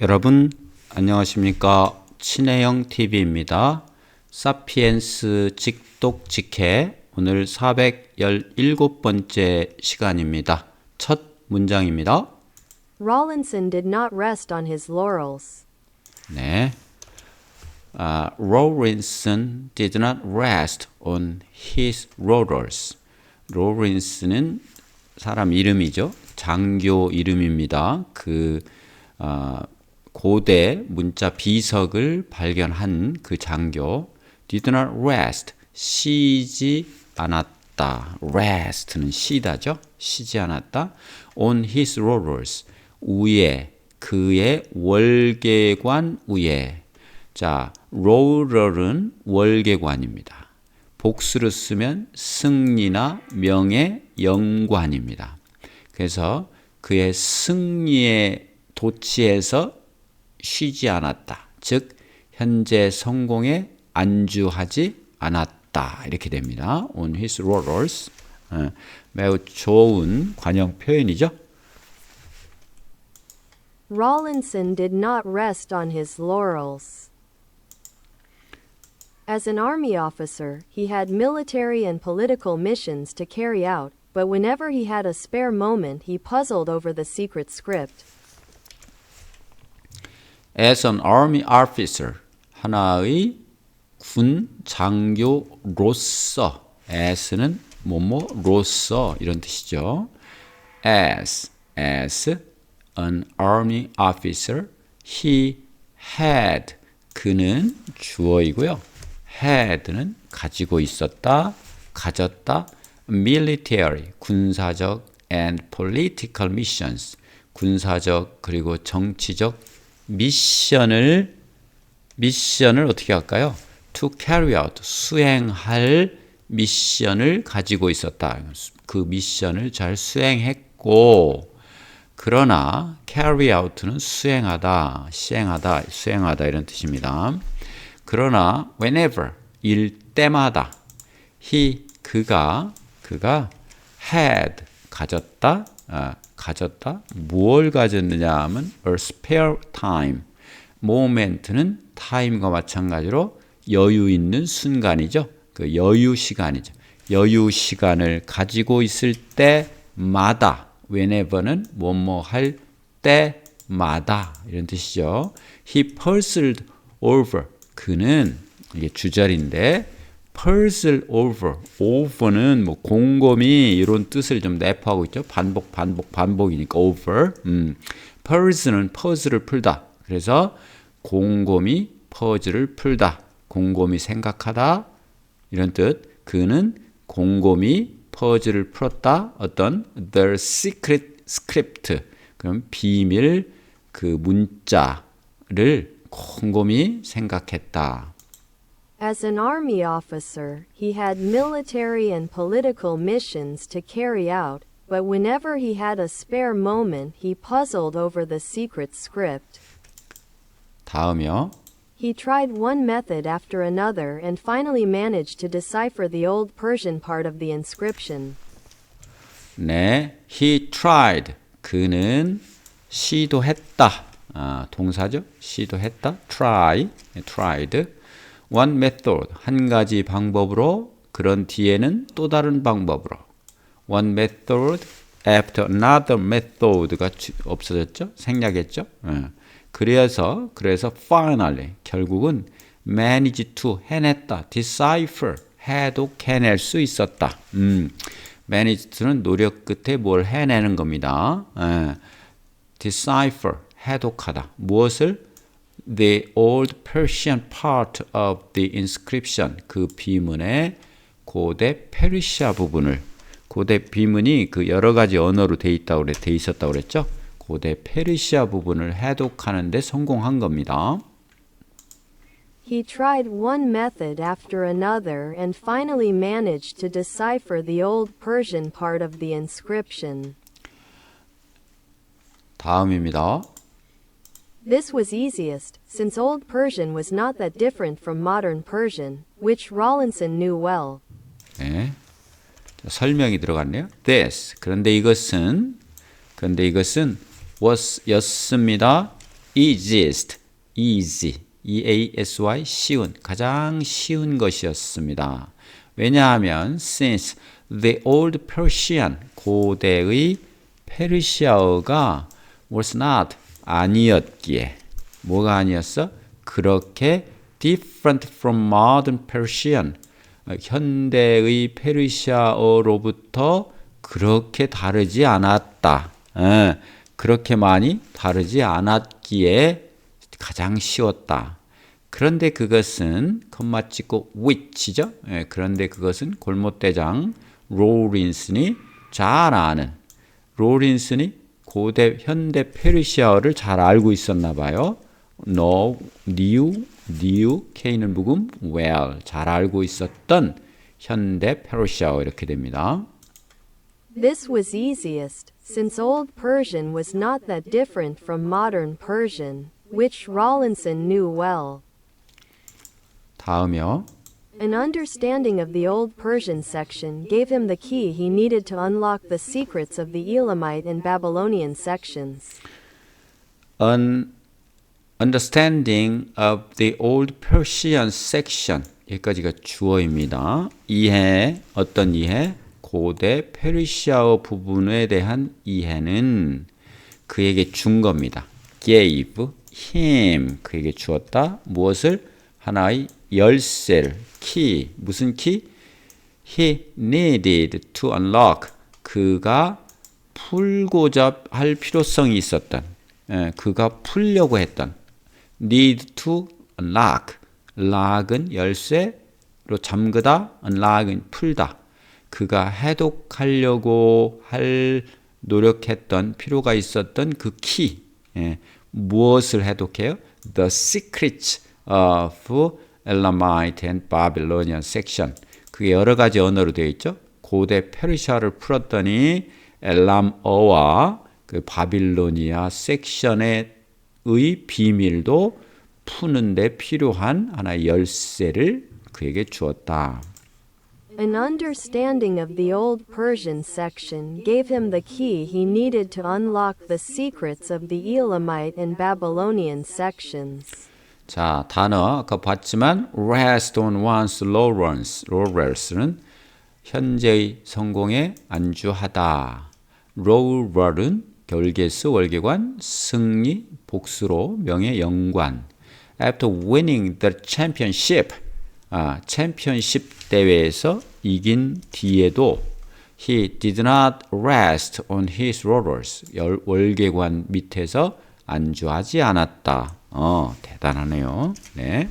여러분 안녕하십니까? 친해영 TV입니다. 사피엔스 직독 직해 오늘 417번째 시간입니다. 첫 문장입니다. Rawlinson did not rest on his laurels. 네, Rawlinson did not rest on his laurels. 로렌스는 사람 이름이죠. 장교 이름입니다. 고대 문자 비석을 발견한 그 장교 did not rest, 쉬지 않았다. rest는 쉬다죠. 쉬지 않았다. on his laurels, 위에, 그의 월계관 위에. 자, laurel은 월계관입니다. 복수로 쓰면 승리나 명예, 영관입니다. 그래서 그의 승리에 도취해서 쉬지 않았다. 즉 현재 성공에 안주하지 않았다. 이렇게 됩니다. On his laurels. 매우 좋은 관용 표현이죠. Rawlinson did not rest on his laurels. As an army officer, he had military and political missions to carry out, but whenever he had a spare moment, he puzzled over the secret script. As an army officer, 하나의 군 장교로서, as는 뭐뭐로서 이런 뜻이죠. As an army officer, he had, 그는 주어이고요. had는 가지고 있었다, 가졌다. military, 군사적 and political missions, 군사적 그리고 정치적 미션을 어떻게 할까요? to carry out, 수행할 미션을 가지고 있었다. 그 미션을 잘 수행했고, 그러나 carry out는 수행하다, 시행하다, 수행하다 이런 뜻입니다. 그러나 whenever, 일 때마다 그가 had, 가졌다, 무엇을 가졌느냐 하면 a spare time, moment는 time과 마찬가지로 여유 있는 순간이죠. 그 여유 시간이죠. 여유 시간을 가지고 있을 때마다, whenever는 뭐뭐 할 때마다 이런 뜻이죠. He puzzled over, 그는, 이게 주절인데 puzzle over는 뭐 곰곰이 이런 뜻을 좀 내포하고 있죠. 반복이니까 over. puzzle는 퍼즐을 풀다. 그래서 곰곰이 퍼즐을 풀다. 곰곰이 생각하다. 이런 뜻. 그는 곰곰이 퍼즐을 풀었다. 어떤 the secret script. 그럼 비밀 그 문자를 곰곰이 생각했다. As an army officer, he had military and political missions to carry out, but whenever he had a spare moment, he puzzled over the secret script. 다음이요. He tried one method after another and finally managed to decipher the old Persian part of the inscription. 네, he tried. 그는 시도했다. 동사죠. 시도했다. tried. one method, 한 가지 방법으로, 그런 뒤에는 또 다른 방법으로. one method after another method가 없어졌죠? 생략했죠? 그래서 finally, 결국은 manage to, 해냈다. decipher, 해독해낼 수 있었다. manage to는 노력 끝에 뭘 해내는 겁니다. decipher, 해독하다. 무엇을? The old Persian part of the inscription, 그 비문의 고대 페르시아 부분을, 고대 비문이 그 여러 가지 언어로 돼 있었다고 그랬죠? 고대 페르시아 부분을 해독하는 데 성공한 겁니다. He tried one method after another and finally managed to decipher the old Persian part of the inscription. 다음입니다. This was easiest, since Old Persian was not that different from modern Persian, which Rawlinson knew well. 네. 설명이 들어갔네요. This, 그런데 이것은 was 였습니다. easiest, easy, E-A-S-Y, 쉬운, 가장 쉬운 것이었습니다. 왜냐하면 since the old Persian, 고대의 페르시아어가 was not, 아니었기에. 뭐가 아니었어? 그렇게 different from modern Persian, 현대의 페르시아어로부터 그렇게 다르지 않았다. 그렇게 많이 다르지 않았기에 가장 쉬웠다. 그런데 그것은 컴마 찍고 which죠. 그런데 그것은 골못대장 로린슨이 잘 아는, 로린슨이 고대 현대 페르시아어를 잘 알고 있었나 봐요. knew, K는 묵음, well, 잘 알고 있었던 현대 페르시아어 이렇게 됩니다. This was easiest, since Old Persian was not that different from modern Persian, which Rawlinson knew well. 다음이요. An understanding of the Old Persian section gave him the key he needed to unlock the secrets of the Elamite and Babylonian sections. An understanding of the Old Persian section. 여기까지가 주어입니다. 이해, 어떤 이해? 고대 페르시아어 부분에 대한 이해는 그에게 준 겁니다. gave him, 그에게 주었다. 무엇을? 하나의 열쇠를, 키, 무슨 키? He needed to unlock, 그가 풀고자 할 필요성이 있었던, 그가 풀려고 했던, need to unlock, lock은 열쇠로 잠그다, unlock은 풀다. 그가 해독하려고 할 노력했던 필요가 있었던 그 키, 무엇을 해독해요? The secrets of Elamite and Babylonian section. 그게 여러 가지 언어로 되어 있죠. 고대 페르시아를 풀었더니 엘람어와 그 바빌로니아 섹션의 비밀도 푸는데 필요한 하나의 열쇠를 그에게 주었다. An understanding of the Old Persian section gave him the key he needed to unlock the secrets of the Elamite and Babylonian sections. 자, 단어 아까 봤지만 rest on one's laurels는 현재의 성공에 안주하다. laurel은 결계수 월계관, 승리, 복수로 명예, 영관. After winning the championship, 챔피언십 대회에서 이긴 뒤에도 he did not rest on his laurels. 월계관 밑에서 안주하지 않았다. 대단하네요. 네.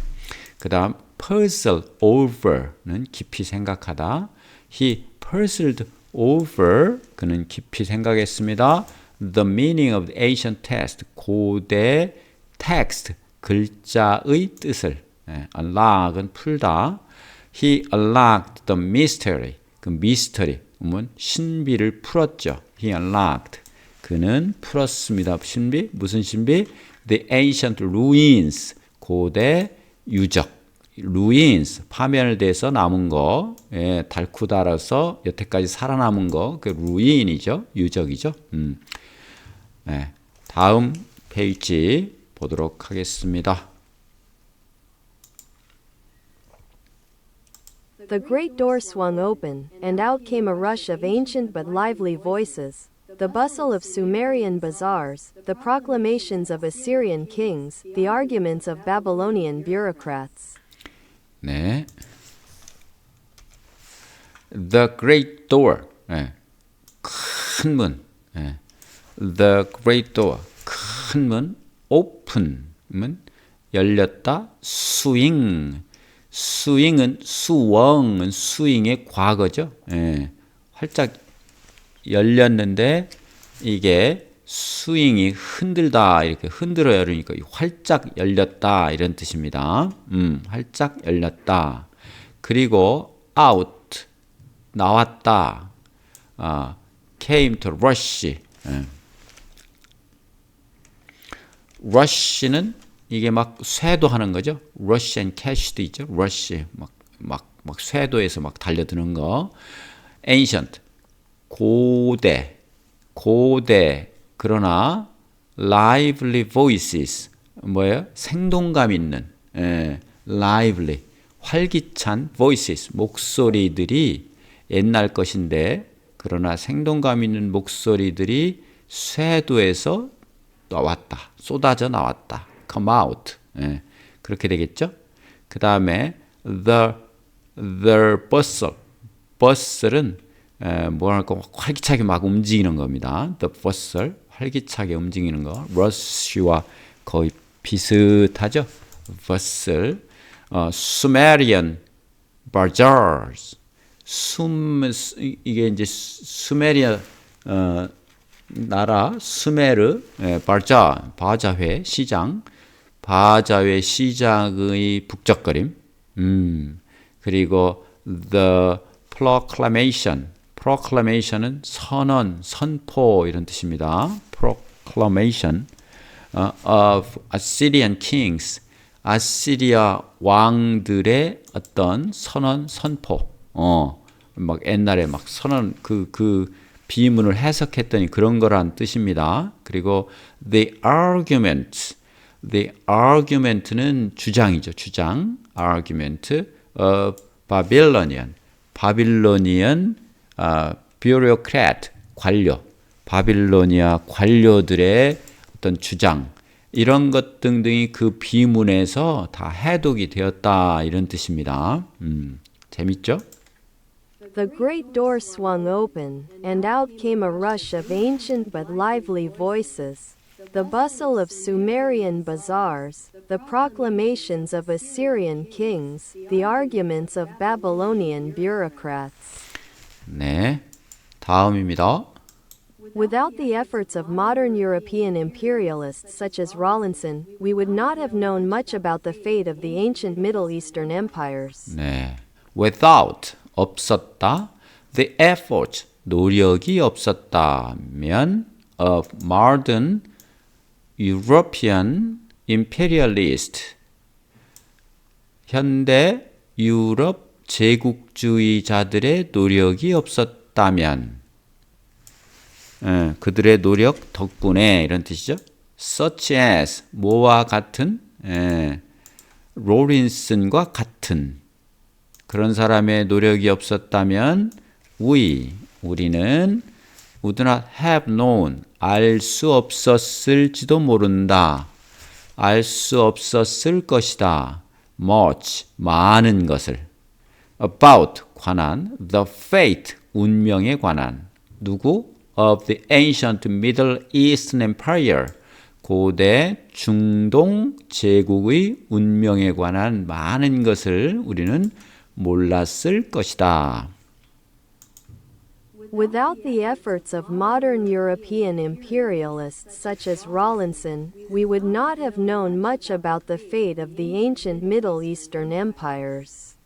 그 다음 puzzle over는 깊이 생각하다. He puzzled over, 그는 깊이 생각했습니다. The meaning of the ancient text, 고대 text, 글자의 뜻을. unlock은 풀다. He unlocked the mystery, 그 mystery, 신비를 풀었죠. He unlocked, 그는 풀었습니다. 신비, 무슨 신비? The ancient ruins, 고대 유적, ruins, 파멸돼서 남은 거, 닳고 닳아서 여태까지 살아남은 거, 그 ruin이죠, 유적이죠. 다음 페이지 보도록 하겠습니다. The great door swung open, and out came a rush of ancient but lively voices. The bustle of Sumerian bazaars, the proclamations of Assyrian kings, the arguments of Babylonian bureaucrats. 네. The great door. 큰 문. The great door. 큰 문. open. 문. 열렸다. swing. swing은 수웡은 스윙의 과거죠. 활짝 열렸는데 이게 스윙이 흔들다, 이렇게 흔들어 열으니까 활짝 열렸다 이런 뜻입니다. 활짝 열렸다. 그리고 out, 나왔다. came to rush. rush는 이게 막 쇄도하는 거죠. rush and catch도 있죠. rush, 막 쇄도해서 막 달려드는 거. ancient, 고대, 그러나 lively voices, 뭐예요? 생동감 있는 lively, 활기찬 voices, 목소리들이 옛날 것인데 그러나 생동감 있는 목소리들이 쇄도에서 나왔다. 쏟아져 나왔다. come out. 그렇게 되겠죠? 그 다음에 the bustle. bustle은 뭐랄까 활기차게 막 움직이는 겁니다. the bustle. 활기차게 움직이는 거. rush와 거의 비슷하죠? bustle. Sumerian bazaars. 이게 이제 수메리아 나라 수메르 바자회 시장 바자회 시장의 북적거림 그리고 the proclamation은 선언 선포 이런 뜻입니다. proclamation of Assyrian kings 아시리아 왕들의 어떤 선언 선포 막 옛날에 막 선언 그 비문을 해석했더니 그런 거란 뜻입니다. 그리고 the argument는 주장이죠. 주장. argument of 바빌로니안 bureaucrat 관료. 바빌로니아 관료들의 어떤 주장. 이런 것 등등이 그 비문에서 다 해독이 되었다 이런 뜻입니다. 재밌죠? The great door swung open, and out came a rush of ancient but lively voices. The bustle of Sumerian bazaars, the proclamations of Assyrian kings, the arguments of Babylonian bureaucrats. 네, 다음입니다. Without the efforts of modern European imperialists such as Rawlinson, we would not have known much about the fate of the ancient Middle Eastern empires. 네, without 없었다. The effort 노력이 없었다면 of modern European imperialist 현대 유럽 제국주의자들의 노력이 없었다면 그들의 노력 덕분에 이런 뜻이죠. Such as 뭐와 같은 로린슨과 같은 그런 사람의 노력이 없었다면 우리는 would not have known 알 수 없었을지도 모른다. 알 수 없었을 것이다. much 많은 것을 about 관한 the fate 운명에 관한 누구? of the ancient Middle Eastern Empire 고대 중동 제국의 운명에 관한 많은 것을 우리는 몰랐을 것이다. Without the efforts of modern European imperialists such as Rawlinson, we would not have known much about the fate of the ancient Middle Eastern empires.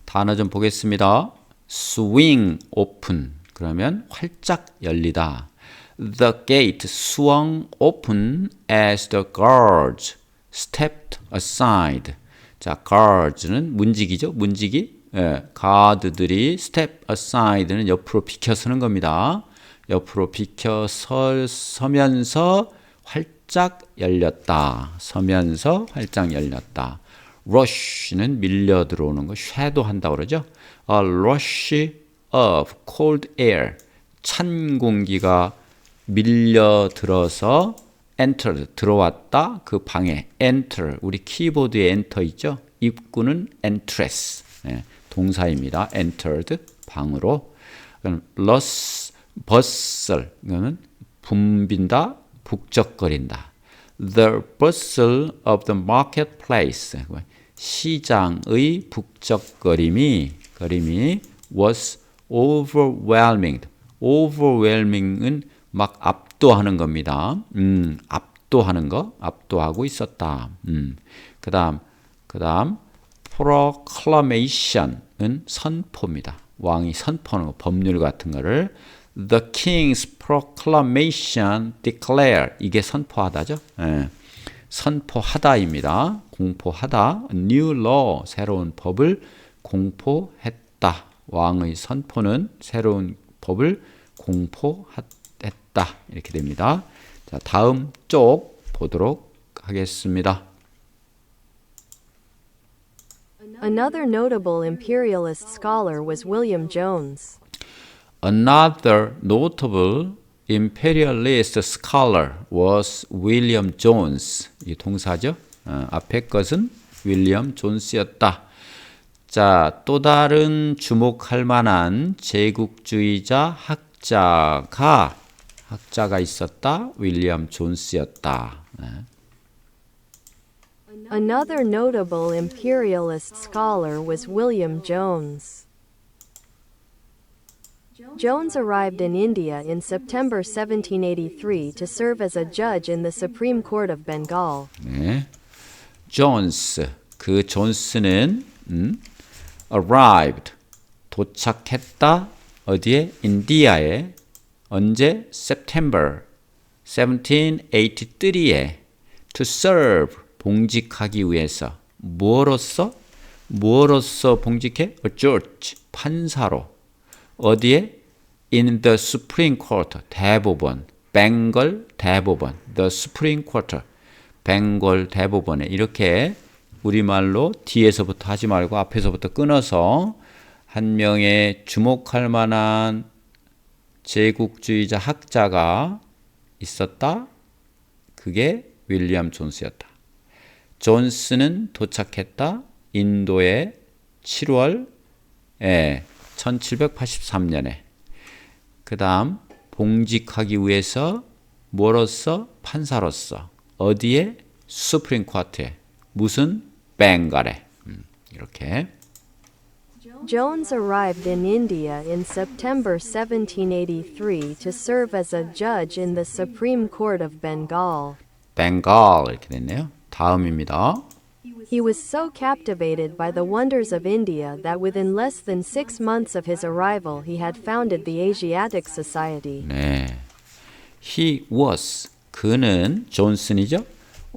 단어 좀 보겠습니다. swing open 그러면 활짝 열리다. The gate swung open as the guards stepped aside. 자, guards는 문지기죠. 문지기. 가드들이 step aside는 옆으로 비켜 서는 겁니다. 옆으로 비켜 서면서 활짝 열렸다. 서면서 활짝 열렸다. rush는 밀려 들어오는 거 쇄도한다고 그러죠. A rush of cold air. 찬 공기가 밀려 들어서 enter 들어왔다. 그 방에 enter 우리 키보드에 enter 있죠. 입구는 entrance. 동사입니다. entered 방으로. bustle 이거는 붐빈다, 북적거린다. The bustle of the marketplace 시장의 북적거림이 was overwhelming. overwhelming은 막 압도하는 겁니다. 압도하는 거, 압도하고 있었다. 그다음 proclamation은 선포입니다. 왕이 선포하는 거, 법률 같은 거를 the king's proclamation declare 이게 선포하다죠. 선포하다입니다. 공포하다. new law 새로운 법을 공포했다. 왕의 선포는 새로운 법을 공포했다. 이렇게 됩니다. 자, 다음 쪽 보도록 하겠습니다. Another notable imperialist scholar was William Jones. Another notable imperialist scholar was William Jones. 이 동사죠. 앞에 것은 윌리엄 존스였다. 자, 또 다른 주목할 만한 제국주의자 학자가 있었다. 윌리엄 존스였다. Another notable imperialist scholar was William Jones. Jones arrived in India in September 1783 to serve as a judge in the Supreme Court of Bengal. 네. 존스, 그 존스는 arrived, 도착했다. 어디에? 인디아에. 언제? September 1783에 to serve, 봉직하기 위해서. 무엇으로서 봉직해? A judge, 판사로. 어디에? In the Supreme Court, 대법원. 벵걸 대법원. The Supreme Court, 벵걸 대법원에. 이렇게 우리말로 뒤에서부터 하지 말고 앞에서부터 끊어서 한 명의 주목할 만한 제국주의자 학자가 있었다. 그게 윌리엄 존스였다. 존스는 도착했다. 인도의 7월 1783년에. 그 다음 봉직하기 위해서 뭐로서? 판사로서. 어디에? 수프림 코트에. 무슨? 벵갈에. 이렇게. Jones arrived in India in September 1783 to serve as a judge in the Supreme Court of Bengal. 벵갈 이렇게 됐네요. 다음입니다. He was so captivated by the wonders of India that within less than 6 months of his arrival he had founded the Asiatic Society. 네. He was, 그는 존슨이죠.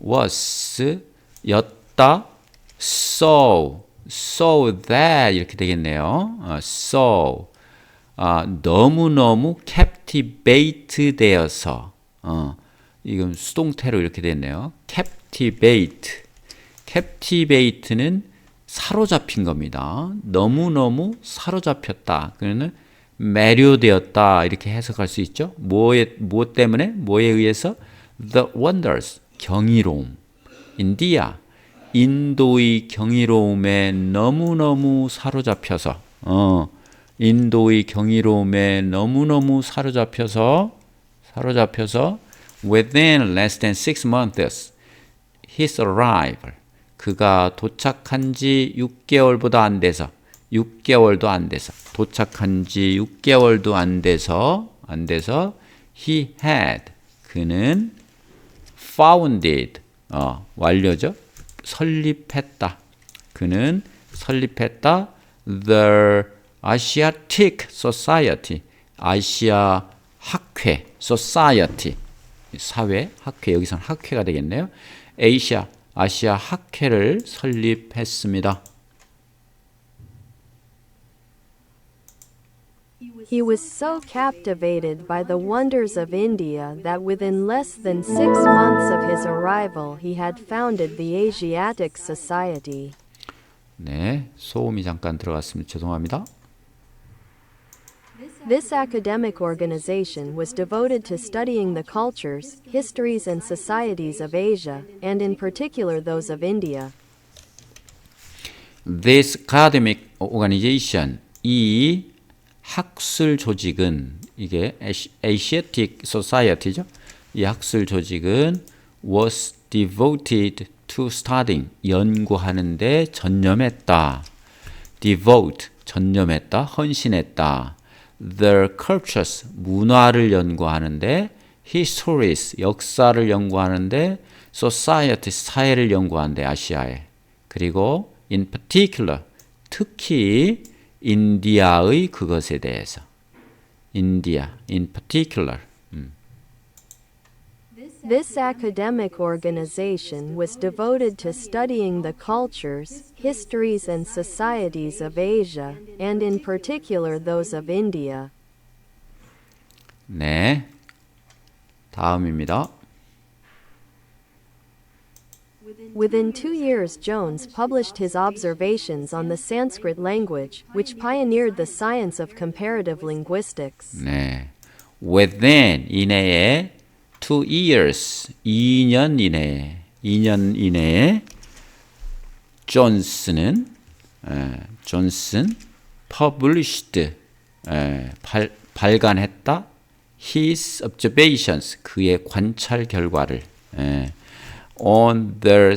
was 였다. so that 이렇게 되겠네요. so 너무너무 captivate 되어서 이건 수동태로 이렇게 됐네요. captivate는 사로잡힌 겁니다. 너무너무 사로잡혔다. 그러면 매료되었다 이렇게 해석할 수 있죠. 뭐 때문에? 뭐에 의해서? The wonders, 경이로움. 인도의 경이로움에 너무너무 사로잡혀서 인도의 경이로움에 너무너무 사로잡혀서 within less than 6 months his arrival, 그가 도착한 지 6개월보다 안 돼서 6개월도 안 돼서 도착한 지 6개월도 안 돼서 he had, 그는 founded, 완료죠. 설립했다. 그는 설립했다. The Asiatic Society, 아시아 학회, Society, 사회, 학회, 여기서는 학회가 되겠네요. 아시아 학회를 설립했습니다. He was so captivated by the wonders of India that within less than 6 months of his arrival he had founded the Asiatic Society. 네, 소음이 잠깐 들어갔습니다. 죄송합니다. This academic organization was devoted to studying the cultures, histories, and societies of Asia, and in particular those of India. This academic organization, 이 학술 조직은, 이게 Asiatic Society죠. 이 학술 조직은 was devoted to studying, 연구하는 데 전념했다. devote, 전념했다, 헌신했다. The cultures, 문화를 연구하는데, histories, 역사를 연구하는데, society, 사회를 연구하는데, 아시아에. 그리고 in particular, 특히 인디아의 그것에 대해서. 인디아, in particular. This academic organization was devoted to studying the cultures, histories, and societies of Asia, and in particular those of India. 네, 다음입니다. Within 2 years, Jones published his observations on the Sanskrit language, which pioneered the science of comparative linguistics. 네. Within 이내에 2 years 2년 이내에 존슨 published 발간했다 his observations 그의 관찰 결과를 on the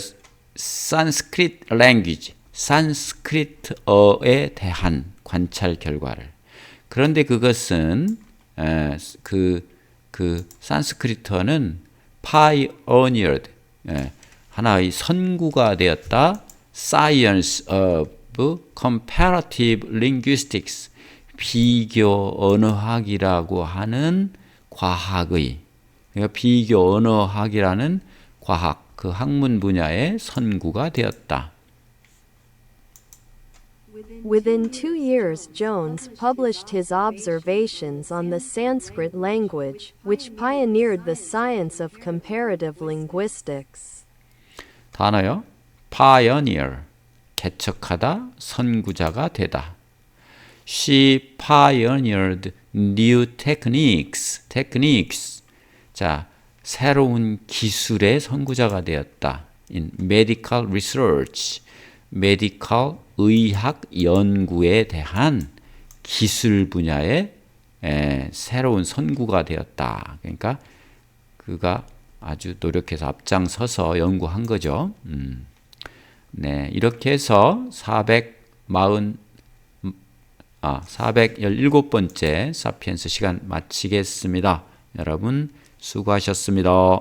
Sanskrit language 산스크리트어에 대한 관찰 결과를 그런데 그것은 그 산스크리트어는 pioneered 하나의 선구가 되었다. Science of Comparative Linguistics 비교 언어학이라고 하는 과학의 그러니까 비교 언어학이라는 과학 그 학문 분야의 선구가 되었다. Within 2 years, Jones published his observations on the Sanskrit language, which pioneered the science of comparative linguistics. 단어요. pioneer, 개척하다, 선구자가 되다. She pioneered new techniques. 자, 새로운 기술의 선구자가 되었다. In medical research, 메디컬 의학 연구에 대한 기술 분야의 새로운 선구가 되었다. 그러니까 그가 아주 노력해서 앞장서서 연구한 거죠. 네, 이렇게 해서 417번째 사피엔스 시간 마치겠습니다. 여러분 수고하셨습니다.